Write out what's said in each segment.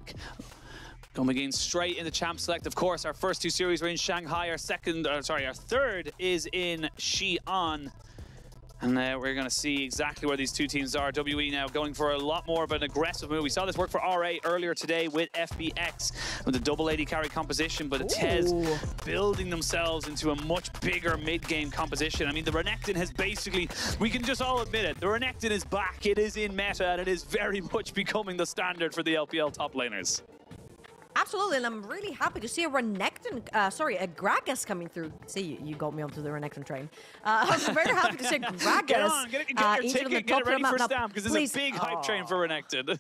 back. Coming in straight into Champ Select. Of course, our first 2 series were in Shanghai. Our third is in Xi'an. And we're going to see exactly where these 2 teams are. WE now going for a lot more of an aggressive move. We saw this work for RA earlier today with FBX with the double AD carry composition, but the TES building themselves into a much bigger mid-game composition. I mean, the Renekton has basically, we can just all admit it, the Renekton is back. It is in meta, and it is very much becoming the standard for the LPL top laners. Absolutely, and I'm really happy to see a Renekton, a Gragas coming through. See, you got me onto the Renekton train. I'm very happy to see Gragas. Get on, get your ticket, get it ready for Stamp, because there's a big hype train for Renekton.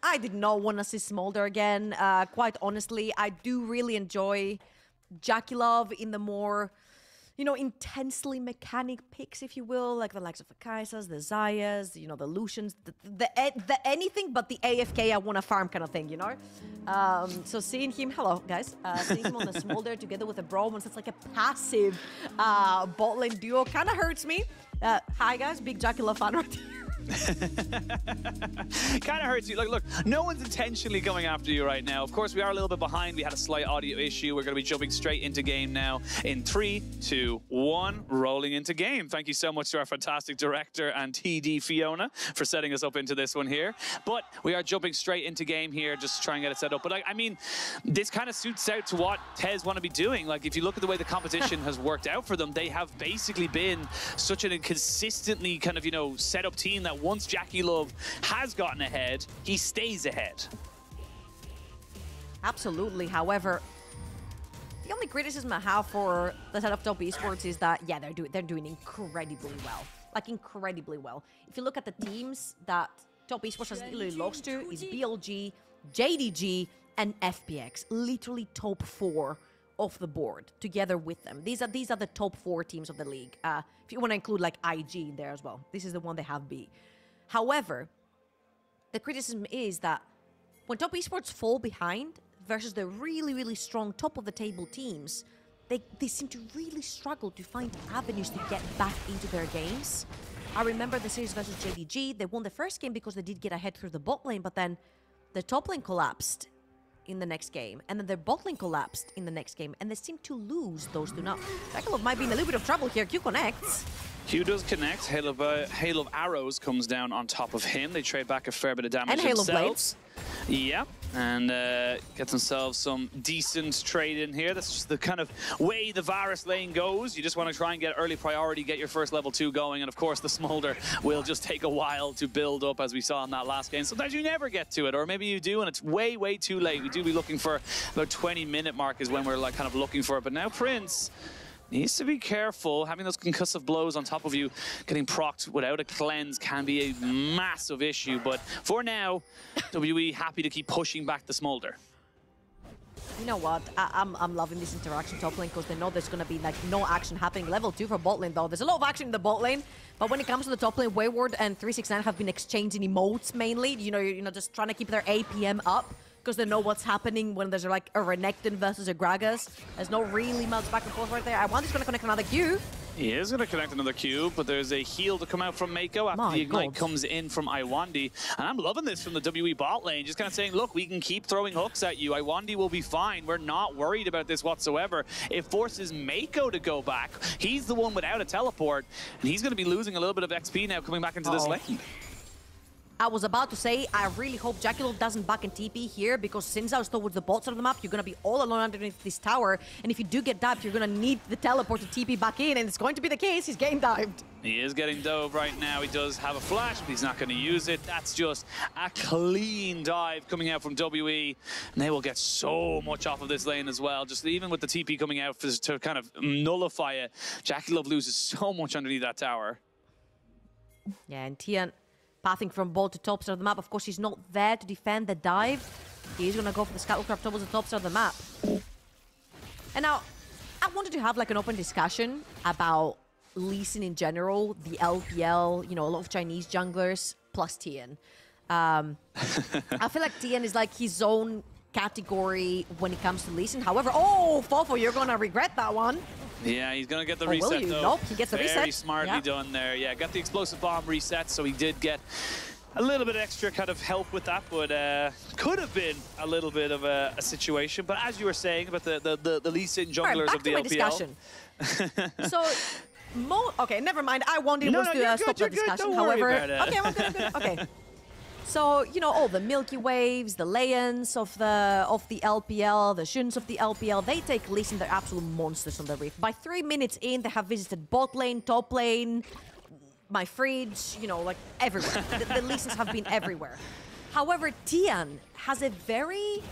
I did not want to see Smolder again. Quite honestly, I do really enjoy JackeyLove in the more, you know, intensely mechanic picks, if you will, like the likes of the Kaisas, the Zayas, you know, the Lucians, the anything but the AFK I want to farm kind of thing, you know? So seeing him, hello guys, seeing him on the Smolder together with the Bromans, it's like a passive bot lane duo, kind of hurts me. Hi guys, big JackeyLove fan right here. Kind of hurts you. Like, look, no one's intentionally going after you right now. Of course, we are a little bit behind. We had a slight audio issue. We're going to be jumping straight into game now in 3, 2, 1, rolling into game. Thank you so much to our fantastic director and TD Fiona for setting us up into this one here. But we are jumping straight into game here, just to try and get it set up. But I mean, this kind of suits out to what TES want to be doing. Like, if you look at the way the competition has worked out for them, they have basically been such an consistently kind of, you know, set up team that once JackeyLove has gotten ahead, he stays ahead. Absolutely. However, the only criticism I have for the setup top esports is that, yeah, they're doing incredibly well. Like, incredibly well. If you look at the teams that top esports has literally lost to, is BLG, JDG, and FPX. Literally top 4 off the board together with them. These are the top 4 teams of the league. If you want to include like IG in there as well. This is the one they have beat. However, the criticism is that when top esports fall behind versus the really, really strong top of the table teams, they seem to really struggle to find avenues to get back into their games. I remember the series versus JDG. They won the first game because they did get ahead through the bot lane, but then the top lane collapsed in the next game, and then their bot lane collapsed in the next game, and they seem to lose those 2 now. JackeyLove might be in a little bit of trouble here. Q connects. Q does connect. Hail of Arrows comes down on top of him. They trade back a fair bit of damage and Hail of Blades. Yeah, and get themselves some decent trade in here. That's just the kind of way the Varus lane goes. You just want to try and get early priority, get your first level 2 going, and of course the Smolder will just take a while to build up, as we saw in that last game. Sometimes you never get to it, or maybe you do and it's way, way too late. We do be looking for about 20-minute mark is when we're like kind of looking for it, but now Prince needs to be careful. Having those concussive blows on top of you, getting procced without a cleanse can be a massive issue. But for now, WE happy to keep pushing back the Smolder. You know what? I'm loving this interaction top lane because they know there's going to be like no action happening. Level 2 for bot lane though. There's a lot of action in the bot lane, but when it comes to the top lane, Wayward and 369 have been exchanging emotes mainly. You know, just trying to keep their APM up, because they know what's happening when there's like a Renekton versus a Gragas. There's no really much back and forth right there. I want he's going to connect another Q. He is going to connect another Q, but there's a heal to come out from Meiko after the Ignite comes in from Lwandy. And I'm loving this from the WE bot lane, just kind of saying, look, we can keep throwing hooks at you. Lwandy will be fine. We're not worried about this whatsoever. It forces Meiko to go back. He's the one without a teleport, and he's going to be losing a little bit of XP now coming back into this lane. I was about to say, I really hope JackeyLove doesn't back in TP here, because since I was towards the bot side of the map, you're going to be all alone underneath this tower, and if you do get dived, you're going to need the teleport to TP back in, and it's going to be the case. He's getting dived. He is getting dove right now. He does have a flash, but he's not going to use it. That's just a clean dive coming out from WE, and they will get so much off of this lane as well. Just even with the TP coming out to kind of nullify it, JackeyLove loses so much underneath that tower. Yeah, and Tian pathing from bot to top side of the map. Of course, he's not there to defend the dive. He's going to go for the Scuttlecraft towards the top side of the map. And now, I wanted to have like an open discussion about Lee Sin in general, the LPL, you know, a lot of Chinese junglers, plus Tian. I feel like Tian is like his own category when it comes to Lee Sin. However, oh, FoFo, you're going to regret that one. Yeah, he's going to get the reset, though. Nope, he gets the reset. Very smartly done there. Yeah, got the explosive bomb reset, so he did get a little bit extra kind of help with that, but could have been a little bit of a situation. But as you were saying about the Lee Sin junglers back of the to my LPL. discussion. So, okay, never mind. I wanted to stop the discussion. However, okay, I'm good. Okay. So, you know, all the Milky Waves, the Lions of the LPL, the Shuns of the LPL, they take Lee Sin, they're absolute monsters on the Rift. By 3 minutes in, they have visited bot lane, top lane, my fridge, you know, like everywhere. the Lee Sins have been everywhere. However, Tian has a very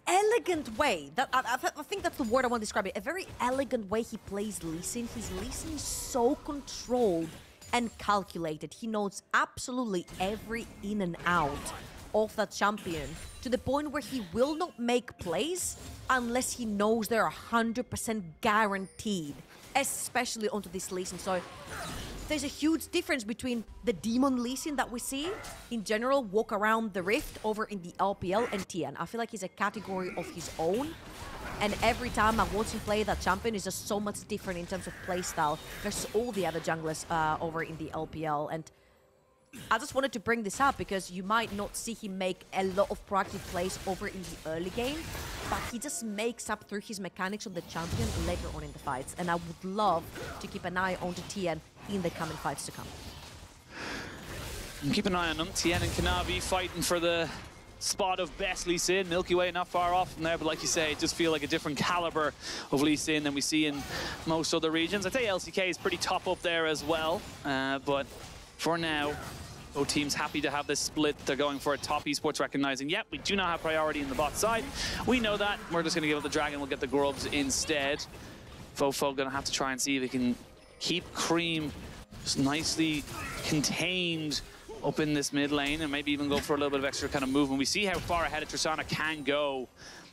elegant way, that I think that's the word I want to describe it, a very elegant way he plays Lee Sin. His Lee Sin is so controlled and calculated. He knows absolutely every in and out of that champion, to the point where he will not make plays unless he knows they're 100% guaranteed, especially onto this Lee Sin. So there's a huge difference between the Demon Lee Sin that we see in general walk around the Rift over in the LPL and Tian. I feel like he's a category of his own. And every time I watch him play, that champion is just so much different in terms of playstyle versus all the other junglers over in the LPL. And I just wanted to bring this up because you might not see him make a lot of proactive plays over in the early game, but he just makes up through his mechanics on the champion later on in the fights. And I would love to keep an eye on the Tian in the coming fights to come. And keep an eye on them. Tian and Kanavi fighting for the spot of best Lee Sin. Milky Way not far off from there, but like you say, it just feel like a different caliber of Lee Sin than we see in most other regions. I'd say LCK is pretty top up there as well, but for now, both teams happy to have this split. They're going for a top esports, recognizing, yep, we do not have priority in the bot side. We know that. We're just going to give it the Dragon. We'll get the Grubs instead. FoFo going to have to try and see if he can keep Creme just nicely contained up in this mid lane, and maybe even go for a little bit of extra kind of movement. We see how far ahead of Tristana can go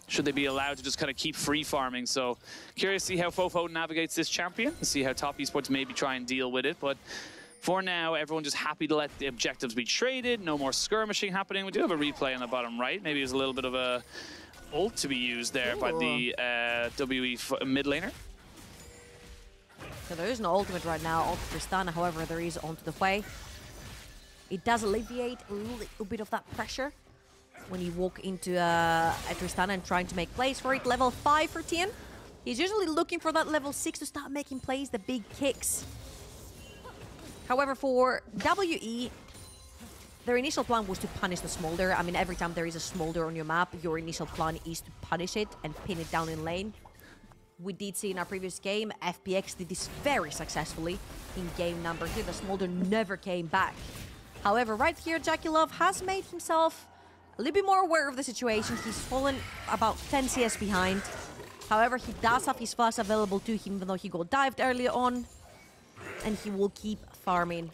should they be allowed to just kind of keep free farming. So curious to see how FoFo navigates this champion and see how top esports maybe try and deal with it. But for now, everyone just happy to let the objectives be traded. No more skirmishing happening. We do have a replay on the bottom right. Maybe there's a little bit of a ult to be used there by the WE mid laner. So there is no ultimate right now on Tristana, however, there is onto the way. It does alleviate a little bit of that pressure when you walk into a Tristana and trying to make plays for it. Level 5 for Tian. He's usually looking for that level 6 to start making plays, the big kicks. However, for WE, their initial plan was to punish the Smolder. I mean, every time there is a Smolder on your map, your initial plan is to punish it and pin it down in lane. We did see in our previous game, FPX did this very successfully in game number 2. The Smolder never came back. However, right here, JackeyLove has made himself a little bit more aware of the situation. He's fallen about 10 CS behind. However, he does have his flash available to him, even though he got dived earlier on. And he will keep farming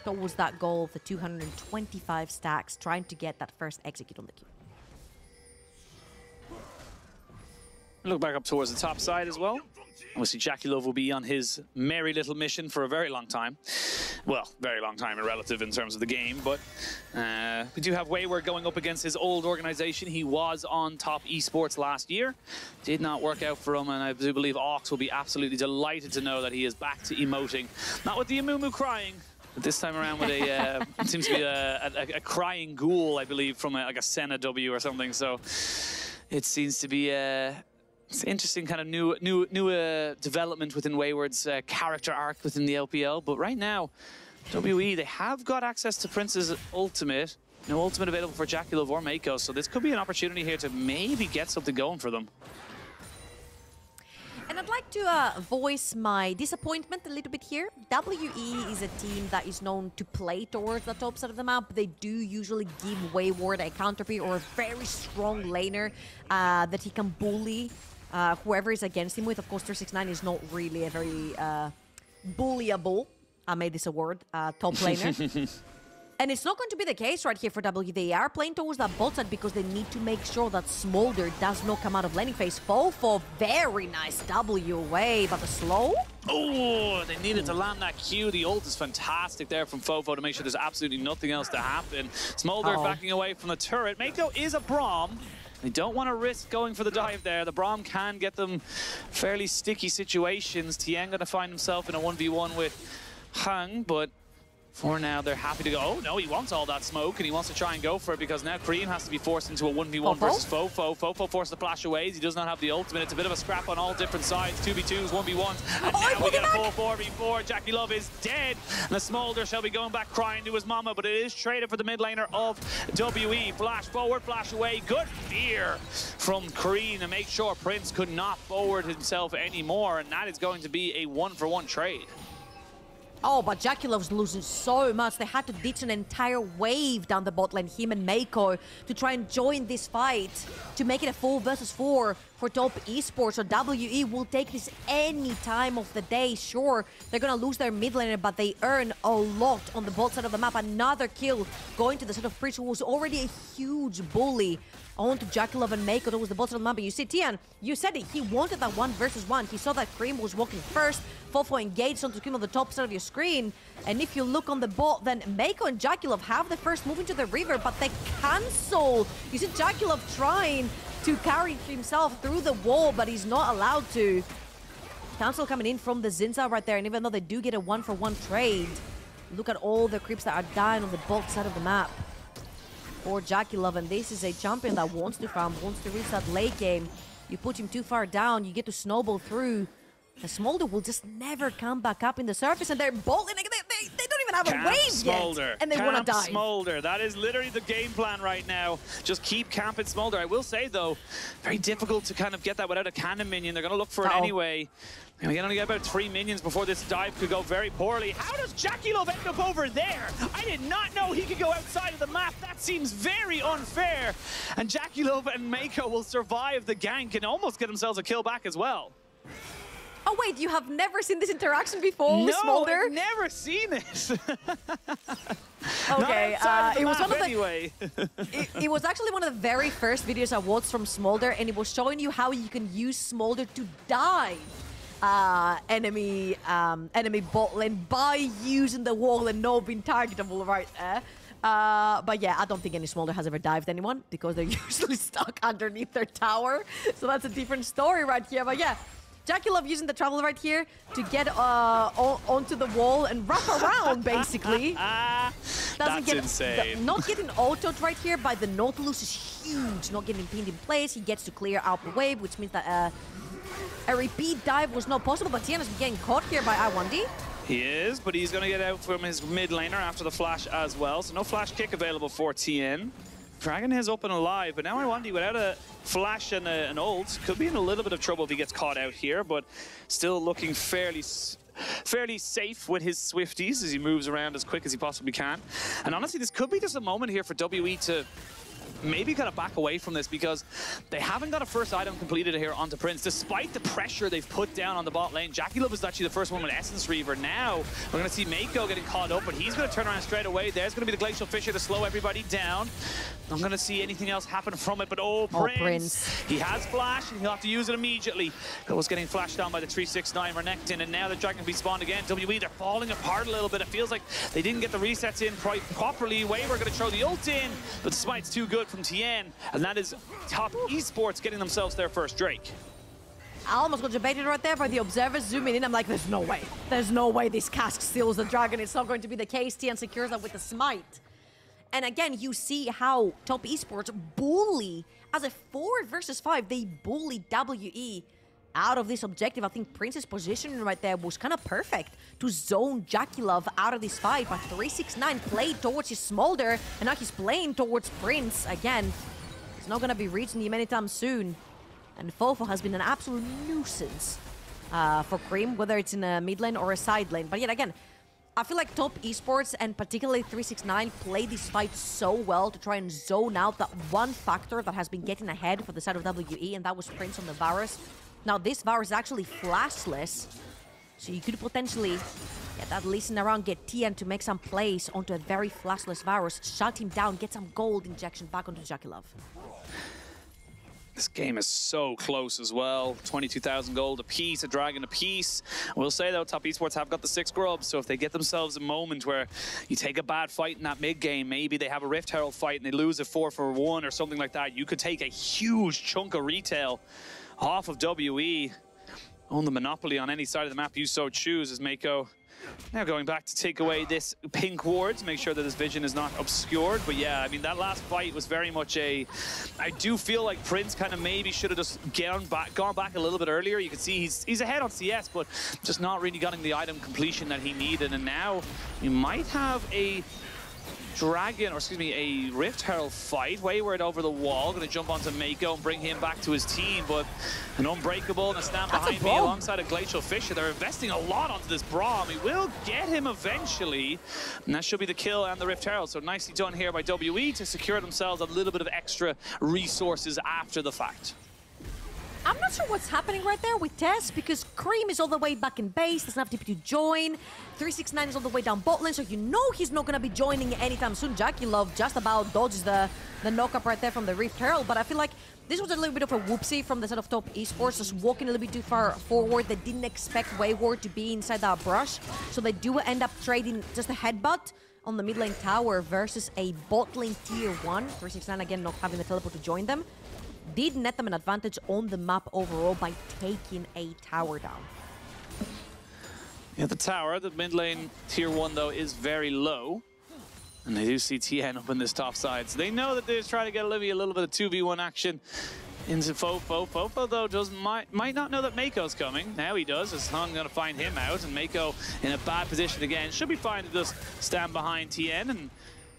towards that goal of the 225 stacks, trying to get that first execute on the queue. Look back up towards the top side as well. Obviously, JackeyLove will be on his merry little mission for a very long time. Well, very long time, relative in terms of the game, but we do have Wayward going up against his old organization. He was on top esports last year. Did not work out for him, and I do believe Ox will be absolutely delighted to know that he is back to emoting. Not with the Amumu crying, but this time around with a, it seems to be a crying ghoul, I believe, from like a Senna W or something. So it seems to be it's interesting kind of new development within Wayward's character arc within the LPL. But right now, WE, they have got access to Prince's ultimate. No ultimate available for JackeyLove or Meiko, so this could be an opportunity here to maybe get something going for them. And I'd like to voice my disappointment a little bit here. WE is a team that is known to play towards the top side of the map. They do usually give Wayward a counter pick or a very strong laner that he can bully whoever is against him with. Of course, 369 is not really a very bullyable, I made this a word, top laner. And it's not going to be the case right here for WE. They are playing towards that bot side because they need to make sure that Smolder does not come out of laning phase. FoFo, very nice W away, but the slow? Oh, they needed to land that Q. The ult is fantastic there from FoFo to make sure there's absolutely nothing else to happen. Smolder backing away from the turret. Meiko is a Braum. They don't want to risk going for the dive there. The Braum can get them fairly sticky situations. Tian going to find himself in a 1v1 with Heng, but For now, they're happy to go. Oh, no, he wants all that smoke, and he wants to try and go for it because now Creme has to be forced into a 1v1 versus FoFo. FoFo forced the flash away. He does not have the ultimate. It's a bit of a scrap on all different sides. 2v2s, 1v1s. And now we get a full 4v4. JackeyLove is dead. And the Smolder shall be going back crying to his mama, but it is traded for the mid laner of WE. Flash forward, flash away. Good fear from Creme to make sure Prince could not forward himself anymore, and that is going to be a 1-for-1 trade. Oh, but JackeyLove's losing so much. They had to ditch an entire wave down the bot lane, him and Meiko, to try and join this fight to make it a 4 versus 4 for top esports. So WE will take this any time of the day. Sure, they're gonna lose their mid laner, but they earn a lot on the bot side of the map. Another kill going to the side of Prince, who was already a huge bully onto JackeyLove and Meiko towards the bottom of the map. But you see, Tian, you said it. He wanted that 1 versus 1. He saw that Creme was walking first. FoFo engaged onto Creme on the top side of your screen. And if you look on the bot, then Meiko and JackeyLove have the first move into the river, but they cancel. You see JackeyLove trying to carry himself through the wall, but he's not allowed to. Cancel coming in from the Zinza right there. And even though they do get a 1-for-1 trade, look at all the creeps that are dying on the bot side of the map for JackeyLove, and this is a champion that wants to farm, wants to reach that late game. You put him too far down, you get to snowball through. The Smolder will just never come back up in the surface, and they're bolting. They don't even have a wave yet, and they want to die. Smolder. That is literally the game plan right now. Just keep camping Smolder. I will say, though, very difficult to kind of get that without a cannon minion. They're going to look for it anyway. We can only get about 3 minions before this dive could go very poorly. How does JackeyLove end up over there? I did not know he could go outside of the map. That seems very unfair. And JackeyLove and Meiko will survive the gank and almost get themselves a kill back as well. Oh wait, you have never seen this interaction before with Smolder? No, I've never seen it. Okay, it was one of the, anyway. it was actually one of the very first videos I watched from Smolder, and it was showing you how you can use Smolder to dive enemy bot lane by using the wall and not being targetable right there. But yeah, I don't think any Smolder has ever dived anyone because they're usually stuck underneath their tower. So that's a different story right here. But yeah, JackeyLove using the travel right here to get onto the wall and wrap around, basically. That's insane. Not getting autoed right here by the Nautilus is huge. Not getting pinned in place. He gets to clear out the wave, which means that a repeat dive was not possible. But Tian is getting caught here by Lwandy. He is, but he's going to get out from his mid laner after the flash as well. So no flash kick available for Tian. Dragon is up and alive, but now Lwandy without a flash and an ult could be in a little bit of trouble if he gets caught out here, but still looking fairly safe with his Swifties as he moves around as quick as he possibly can. And honestly, this could be just a moment here for WE to maybe kind of back away from this because they haven't got a first item completed here onto Prince, despite the pressure they've put down on the bot lane. JackeyLove is actually the first one with Essence Reaver. Now we're going to see Meiko getting caught up, but he's going to turn around straight away. There's going to be the Glacial Fissure to slow everybody down. I'm going to see anything else happen from it, but Prince. He has flash, and he'll have to use it immediately. Goes getting flashed down by the 369 Renekton, and now the Dragon can be spawned again. WE, they're falling apart a little bit. It feels like they didn't get the resets in properly. Wayward going to throw the ult in, but the smite's too good from Tian, and that is top esports getting themselves their first Drake. I almost got debated right there by the observers zooming in. I'm like, there's no way. There's no way this cask steals the dragon. It's not going to be the case. Tian secures that with the smite. And again, you see how top esports bully, as a 4 versus 5, they bully WE out of this objective. I think Prince's positioning right there was kind of perfect to zone JackeyLove out of this fight. But 369 played towards his Smolder, and now he's playing towards Prince. Again, he's not going to be reaching him anytime soon. And FoFo has been an absolute nuisance for Creme, whether it's in a mid lane or a side lane. But yet again, I feel like top esports and particularly 369 play this fight so well to try and zone out that one factor that has been getting ahead for the side of WE, and that was Prince on the Varus. Now this Varus is actually flashless, so you could potentially get that listen around, get Tian to make some plays onto a very flashless Varus, shut him down, get some gold injection back onto JackeyLove. This game is so close as well. 22,000 gold apiece, a dragon apiece. We'll say though, top esports have got the 6 grubs, so if they get themselves a moment where you take a bad fight in that mid game, maybe they have a Rift Herald fight and they lose a 4-for-1 or something like that, you could take a huge chunk of retail off of WE. Own the monopoly on any side of the map you so choose, as Meiko Now going back to take away this pink ward to make sure that his vision is not obscured. But yeah, I mean, that last fight was very much a... I do feel like Prince kind of maybe should have just gone back a little bit earlier. You can see he's ahead on CS, but just not really getting the item completion that he needed. And now you might have a Dragon, or excuse me, a Rift Herald fight. Wayward over the wall, going to jump onto Meiko and bring him back to his team, but an Unbreakable and a stand behind me alongside a Glacial Fisher. They're investing a lot onto this Braum. He will get him eventually, and that should be the kill and the Rift Herald. So nicely done here by WE to secure themselves a little bit of extra resources after the fact. I'm not sure what's happening right there with TES, because Creme is all the way back in base, doesn't have TP to join. 369 is all the way down bot lane, so you know he's not going to be joining anytime soon. JackeyLove just about dodges the knock-up right there from the Rift Herald, but I feel like this was a little bit of a whoopsie from the side of top esports, just walking a little bit too far forward. They didn't expect Wayward to be inside that brush, so they do end up trading just a headbutt on the mid lane tower versus a bot lane tier 1. 369 again not having the teleport to join them. Did net them an advantage on the map overall by taking a tower down. Yeah, the tower, the mid lane tier 1 though, is very low. And they do see Tian up in this top side. So they know that they're trying to get Olivia a little bit of 2v1 action into FoFo. FoFo though might not know that Meiko's coming. Now he does, as Heng gonna find him out, and Meiko in a bad position again. Should be fine to just stand behind Tian,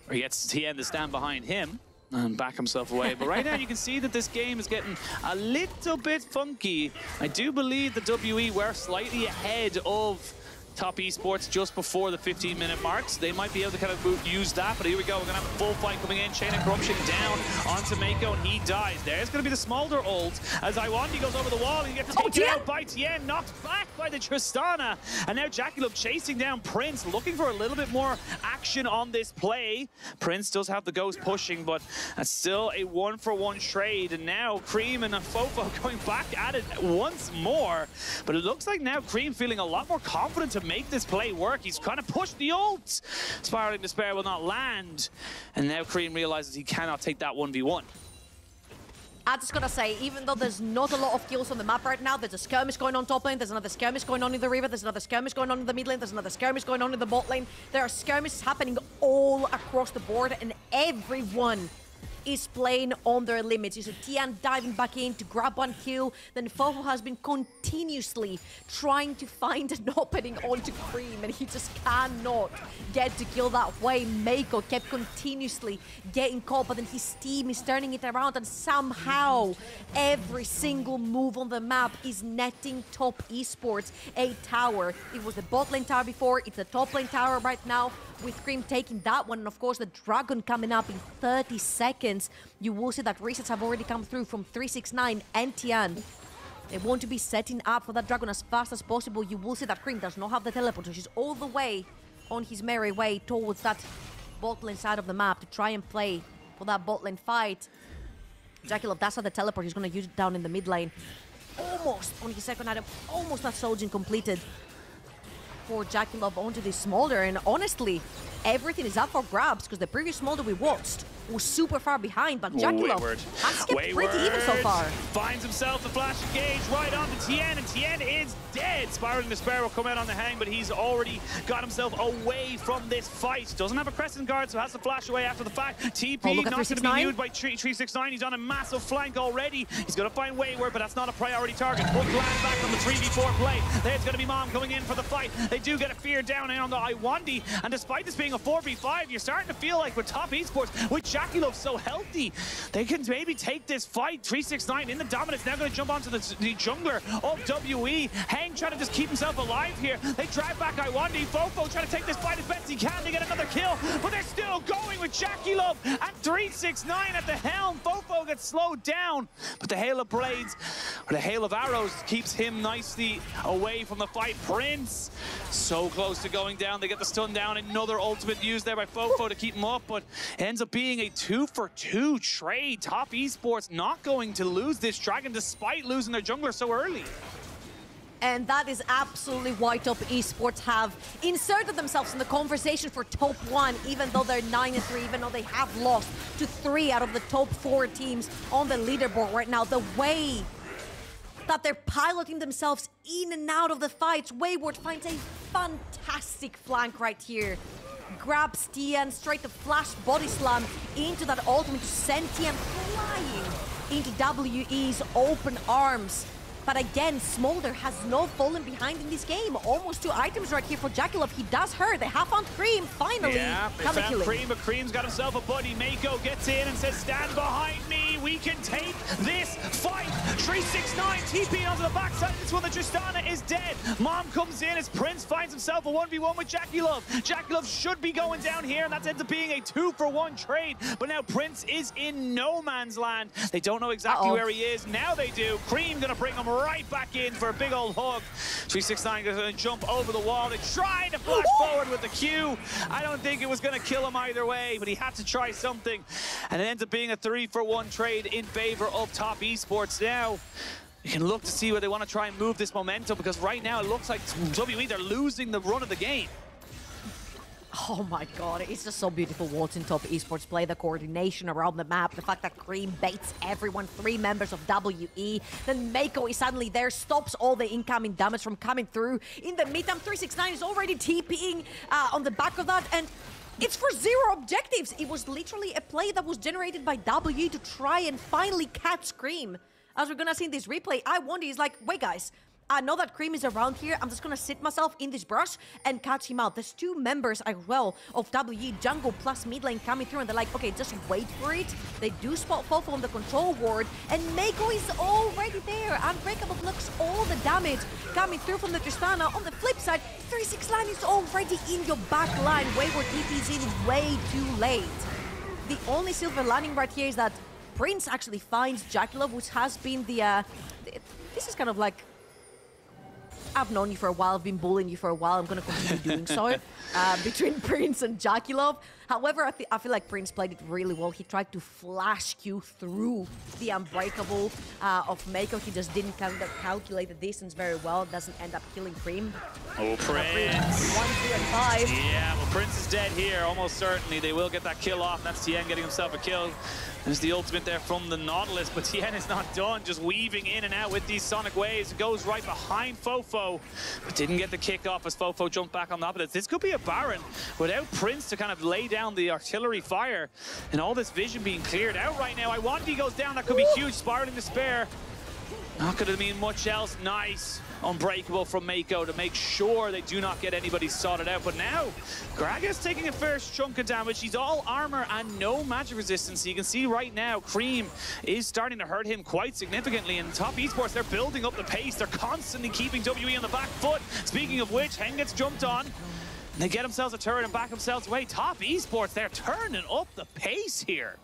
or he gets Tian to stand behind him and back himself away. But right now you can see that this game is getting a little bit funky. I do believe the WE were slightly ahead of top esports just before the 15-minute marks. They might be able to kind of use that, but here we go. We're gonna have a full fight coming in. Chain of Corruption down onto Meiko, and he dies. There's gonna be the Smolder ult as Lwandy goes over the wall and he gets taken out by Tian, knocked back by the Tristana. And now JackeyLove chasing down Prince, looking for a little bit more action on this play. Prince does have the ghost pushing, but that's still a 1-for-1 trade. And now Creme and FoFo going back at it once more. But it looks like now Creme feeling a lot more confident to make this play work. He's trying to push the ult. Spiraling Despair will not land. And now Creme realizes he cannot take that 1v1. I just gotta say, even though there's not a lot of kills on the map right now, there's a skirmish going on top lane, there's another skirmish going on in the river, there's another skirmish going on in the mid lane, there's another skirmish going on in the bot lane. There are skirmishes happening all across the board, and everyone is playing on their limits. You see Tian diving back in to grab one kill. Then FoFo has been continuously trying to find an opening onto Creme, and he just cannot get to kill that way. Meiko kept continuously getting caught, but then his team is turning it around, and somehow every single move on the map is netting top esports a tower. It was the bot lane tower before, it's the top lane tower right now, with Creme taking that one, and of course the Dragon coming up in 30 seconds. You will see that resets have already come through from 369 and Tian. They want to be setting up for that Dragon as fast as possible. You will see that Creme does not have the teleport, so she's all the way on his merry way towards that bot lane side of the map to try and play for that bot lane fight. JackeyLove, that's how the teleport, he's going to use it down in the mid lane. Almost on his second item, almost that Soljin completed for JackeyLove onto this Smolder, and honestly, everything is up for grabs because the previous Smolder we watched was super far behind, but JackeyLove has kept pretty even so far. Finds himself the flash engage right onto Tian, and Tian is dead. Spiraling Despair will come out on the Heng, but he's already got himself away from this fight. Doesn't have a Crescent Guard, so has to flash away after the fact. TP not going to be used by 369. He's on a massive flank already. He's going to find Wayward, but that's not a priority target. One glance back on the 3v4 play. There's going to be Mom coming in for the fight. They do get a fear down on the Lwandy, and despite this being a 4v5, you're starting to feel like with top esports, with JackeyLove so healthy, they can maybe take this fight. 369 in the dominance, now going to jump onto the jungler of WE. Heng trying to just keep himself alive here. They drag back Lwandy. FoFo trying to take this fight as best he can to get another kill, but they're still going with JackeyLove at 369 at the helm. FoFo gets slowed down, but the hail of blades, or the hail of arrows, keeps him nicely away from the fight. Prince, so close to going down. They get the stun down. Another ultimate used there by FoFo to keep him up, but ends up being a 2-for-2 trade. Top esports not going to lose this Dragon despite losing their jungler so early. And that is absolutely why top esports have inserted themselves in the conversation for top 1, even though they're 9-3, even though they have lost to 3 out of the top 4 teams on the leaderboard right now. The way that they're piloting themselves in and out of the fights, Wayward finds a fantastic flank right here. Grabs Tian, straight to flash body slam into that ultimate to send Tian flying into WE's open arms. But again, Smolder has not fallen behind in this game. Almost 2 items right here for JackeyLove. He does hurt. They have found Creme, finally. Yeah, they found Creme, but Creme's got himself a buddy. Meiko gets in and says, stand behind me. We can take this fight. 369 TP onto the backside. This one, the Tristana is dead. Mom comes in as Prince finds himself a 1v1 with JackeyLove. JackeyLove should be going down here, and that ends up being a 2-for-1 trade. But now Prince is in no man's land. They don't know exactly where he is. Now they do. Creme gonna bring him right back in for a big old hug. 369 gonna jump over the wall. They tried to flash forward with the Q. I don't think it was gonna kill him either way, but he had to try something. And it ends up being a 3-for-1 trade in favor of Top Esports. Now, you can look to see where they want to try and move this momentum, because right now it looks like WE, they're losing the run of the game. Oh my god, it's just so beautiful watching Top Esports play. The coordination around the map, the fact that Creme baits everyone, 3 members of WE. Then Meiko is suddenly there, stops all the incoming damage from coming through. In the meantime, 369 is already TPing on the back of that, and it's for 0 objectives. It was literally a play that was generated by WE to try and finally catch Creme. As we're gonna see in this replay, Lwandy is like, wait guys, I know that Creme is around here. I'm just gonna sit myself in this brush and catch him out. There's 2 members as well of WE, jungle plus mid lane coming through, and they're like, okay, just wait for it. They do spot FoFo on the control ward, and Meiko is already there. Unbreakable blocks all the damage coming through from the Tristana. On the flip side, 369 is already in your back line. Wayward TP's in way too late. The only silver lining right here is that Prince actually finds JackeyLove, which has been the... this is kind of like... I've known you for a while, I've been bullying you for a while, I'm going to continue doing so between Prince and JackeyLove. However, I feel like Prince played it really well. He tried to flash Q through the Unbreakable of Meiko. He just didn't calculate the distance very well. Doesn't end up killing Creme. Oh, Prince. 1, 2, and 5. Yeah, well, Prince is dead here, almost certainly. They will get that kill off. That's Tian getting himself a kill. There's the ultimate there from the Nautilus, but Tian is not done, just weaving in and out with these sonic waves. It goes right behind FoFo, but didn't get the kick off as FoFo jumped back on top of it. This could be a Baron without Prince to kind of lay down the artillery fire, and all this vision being cleared out right now. Lwandy goes down, that could be huge. Spiraling Despair. Not gonna mean much else. Nice. Unbreakable from Meiko to make sure they do not get anybody sorted out. But now, Graga's taking a first chunk of damage. He's all armor and no magic resistance. So you can see right now, Creme is starting to hurt him quite significantly. And Top Esports, they're building up the pace. They're constantly keeping WE on the back foot. Speaking of which, Heng gets jumped on. They get themselves a turret and back themselves away. Top Esports, they're turning up the pace here.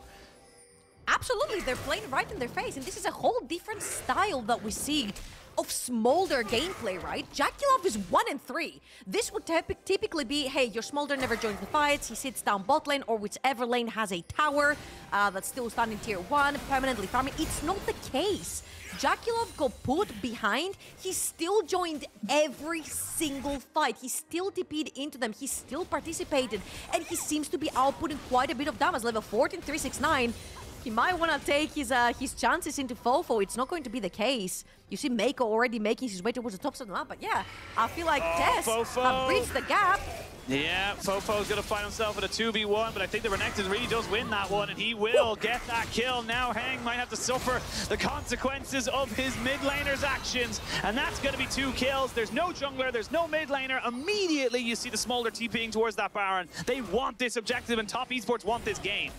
Absolutely, they're playing right in their face. And this is a whole different style that we see of Smolder gameplay, right? JackeyLove is 1 and 3. This would typically be, hey, your Smolder never joins the fights, he sits down bot lane or whichever lane has a tower that's still standing tier 1, permanently farming. It's not the case. JackeyLove got put behind, he still joined every single fight. He still TP'd into them, he still participated, and he seems to be outputting quite a bit of damage. Level 14, 369. He might want to take his chances into FoFo. It's not going to be the case. You see Meiko already making his way towards the top of the map, but yeah, I feel like TES have bridged the gap. Yeah, FoFo's going to find himself in a 2v1, but I think the Renekton really does win that one, and he will get that kill. Now Heng might have to suffer the consequences of his mid laner's actions, and that's going to be 2 kills. There's no jungler, there's no mid laner. Immediately you see the Smolder TPing towards that Baron. They want this objective, and Top Esports want this game.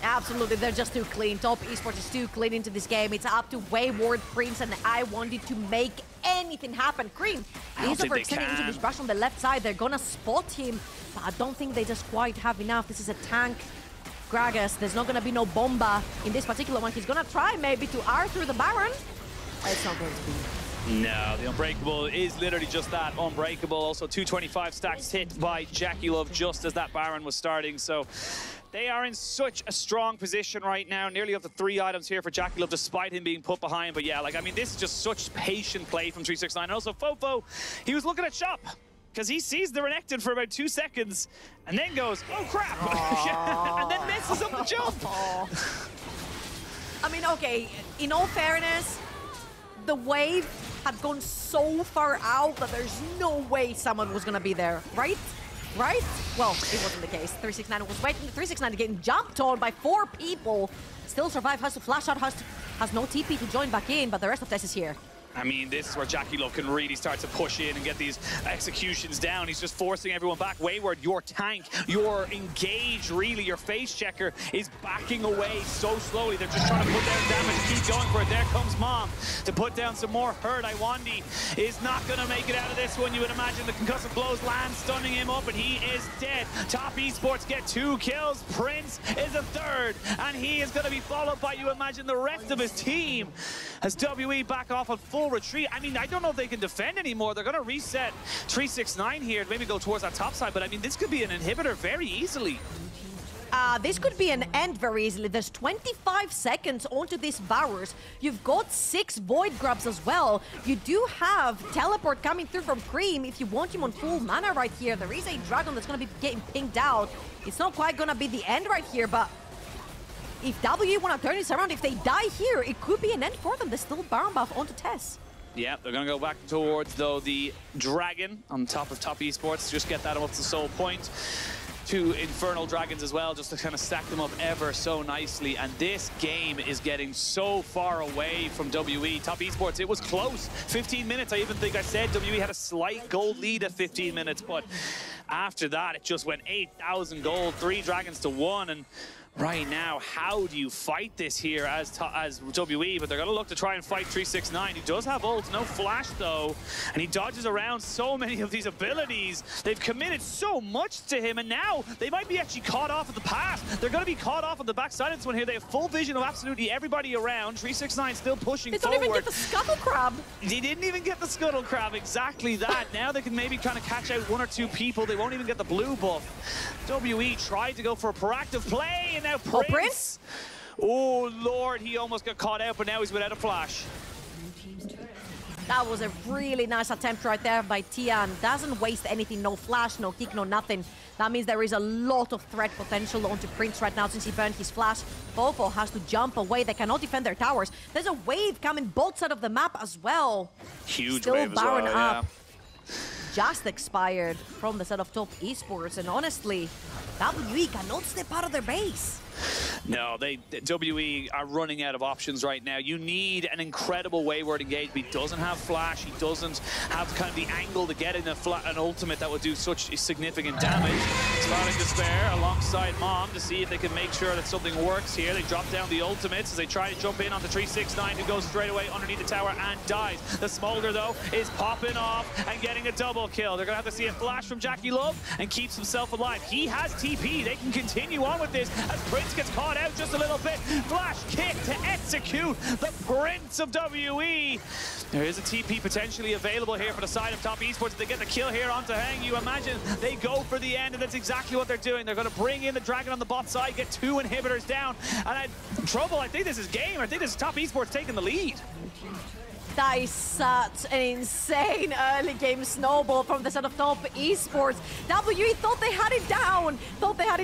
Absolutely, they're just too clean. Top Esports is too clean into this game. It's up to Wayward, Prince, and Lwandy to make anything happen. Creme is overextending into this brush on the left side. They're gonna spot him, but I don't think they just quite have enough. This is a tank. Gragas, there's not gonna be no bomba in this particular one. He's gonna try maybe to R through the Baron. It's not going to be. No, the Unbreakable is literally just that, Unbreakable. Also 225 stacks hit by JackeyLove just as that Baron was starting. So they are in such a strong position right now. Nearly up to 3 items here for JackeyLove despite him being put behind. But yeah, like, I mean, this is just such patient play from 369. And also FoFo, he was looking at shop because he sees the Renekton for about 2 seconds and then goes, oh crap, and then messes up the jump. I mean, okay, in all fairness, the wave had gone so far out that there's no way someone was gonna be there, right? Right? Well, it wasn't the case. 369 was waiting. 369 getting jumped on by 4 people. Still survive, has to flash out, has no TP to join back in, but the rest of TES is here. I mean, this is where JackeyLove can really start to push in and get these executions down. He's just forcing everyone back. Wayward, your tank, your engage, really, your face checker is backing away so slowly. They're just trying to put down damage. Keep going for it. There comes Mom to put down some more hurt. Lwandy is not going to make it out of this one. You would imagine the concussive blows land, stunning him up, and he is dead. Top Esports get 2 kills. Prince is a 3rd, and he is going to be followed by, you imagine, the rest of his team as WE back off on full retreat. I mean, I don't know if they can defend anymore. They're going to reset 369 here, maybe go towards that top side, but I mean, this could be an inhibitor very easily. This could be an end very easily. There's 25 seconds onto this Varus. You've got 6 Void Grabs as well. You do have Teleport coming through from Creme if you want him on full mana right here. There is a Dragon that's going to be getting pinged out. It's not quite going to be the end right here, but if WE want to turn this around, if they die here, it could be an end for them. There's still Baron buff onto TES. Yeah, they're going to go back towards, though, the Dragon on top of Top Esports. Just get that up to Soul Point. 2 Infernal Dragons as well, just to kind of stack them up ever so nicely. And this game is getting so far away from WE. Top Esports, it was close. 15 minutes, I even think I said WE had a slight gold lead at 15 minutes, but after that, it just went 8,000 gold, 3 Dragons to 1, and right now, how do you fight this here as WE? But they're going to look to try and fight 369. He does have ult, no flash though, and he dodges around so many of these abilities. They've committed so much to him, and now they might be actually caught off at the pass. They're going to be caught off on the backside of this one here. They have full vision of absolutely everybody around. 369 still pushing forward. They don't even get the Scuttle Crab. They didn't even get the Scuttle Crab, exactly that. Now they can maybe kind of catch out 1 or 2 people. They won't even get the blue buff. WE tried to go for a proactive play, and now Prince. Oh, Lord, he almost got caught out, but now he's without a flash. That was a really nice attempt right there by Tian. Doesn't waste anything, no flash, no kick, no nothing. That means there is a lot of threat potential onto Prince right now since he burned his flash. FoFo has to jump away. They cannot defend their towers. There's a wave coming both sides of the map as well. Huge Still wave as well, up. yeah. Just expired from the set of Top Esports, and honestly, WE cannot step out of their base. No, WE are running out of options right now. You need an incredible Wayward engage. He doesn't have flash. He doesn't have kind of the angle to get in an ultimate that would do such significant damage. Smiling Despair alongside Mom to see if they can make sure that something works here. They drop down the ultimates as they try to jump in onto 369, who goes straight away underneath the tower and dies. The Smolder, though, is popping off and getting a double kill. They're going to have to see a flash from JackeyLove and keeps himself alive. He has TP. They can continue on with this as Prince gets caught out just a little bit. Flash kick to execute the Prince of WE. There is a TP potentially available here for the side of Top Esports. If they get the kill here onto Heng, you imagine they go for the end, and that's exactly what they're doing. They're going to bring in the Dragon on the bot side, get 2 inhibitors down, and trouble. I think this is game. I think this is Top Esports taking the lead. That is such an insane early game snowball from the side of Top Esports. WE thought they had it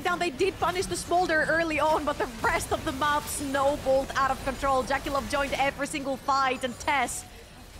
down. They did punish the Smolder early on, but the rest of the map snowballed out of control. JackeyLove joined every single fight, and TES,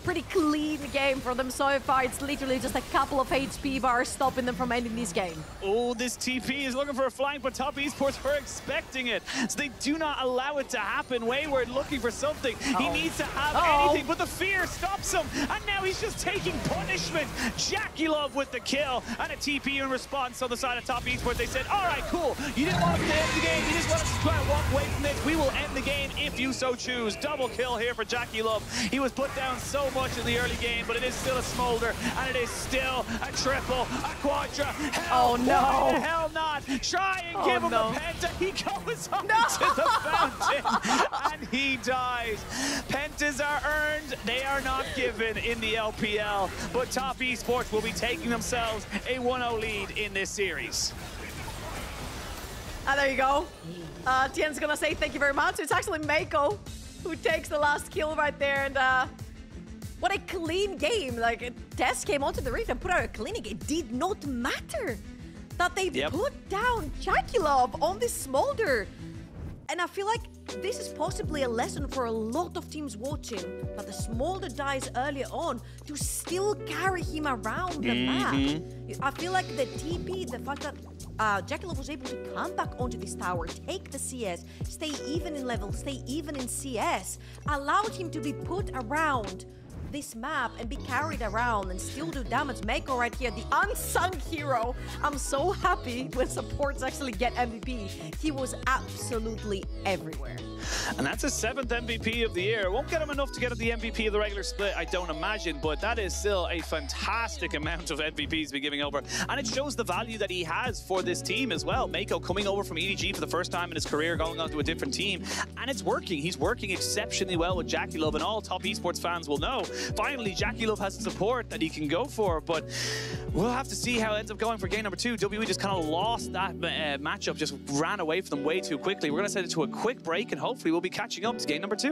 pretty clean game for them so far. It's literally just a couple of HP bars stopping them from ending this game. Oh, this TP is looking for a flank, but Top Esports were expecting it, so they do not allow it to happen. Wayward looking for something. He needs to have anything, but the fear stops him, and now he's just taking punishment. JackeyLove with the kill, and a TP in response on the side of Top Esports. They said, all right, cool. You didn't want us to end the game. You just want us to try and walk away from this. We will end the game if you so choose. Double kill here for JackeyLove. He was put down so much in the early game, but it is still a Smolder, and it is still a triple, a quadra. Hell, no. Why the hell not? Try and give him the penta. He goes on to the fountain, and he dies. Pentas are earned. They are not given in the LPL, but Top Esports will be taking themselves a 1-0 lead in this series. There you go. Tian's gonna say thank you very much. It's actually Meiko who takes the last kill right there, and what a clean game. Like, TES came onto the reef and put out a clinic. It did not matter that they put down JackeyLove on this Smolder. And I feel like this is possibly a lesson for a lot of teams watching, that the Smolder dies earlier on to still carry him around the map. I feel like the TP, the fact that JackeyLove was able to come back onto this tower, take the CS, stay even in level, stay even in CS, allowed him to be put around this map and be carried around and still do damage. Meiko right here, the unsung hero. I'm so happy when supports actually get MVP. He was absolutely everywhere. And that's his 7th MVP of the year. Won't get him enough to get the MVP of the regular split, I don't imagine, but that is still a fantastic amount of MVPs to be giving over. And it shows the value that he has for this team as well. Meiko coming over from EDG for the first time in his career, going on to a different team. And it's working. He's working exceptionally well with JackeyLove, and all top esports fans will know. Finally, JackeyLove has the support that he can go for, but we'll have to see how it ends up going for game number 2. WE just kind of lost that matchup, just ran away from them way too quickly. We're going to send it to a quick break, and hopefully we'll be catching up to game number 2.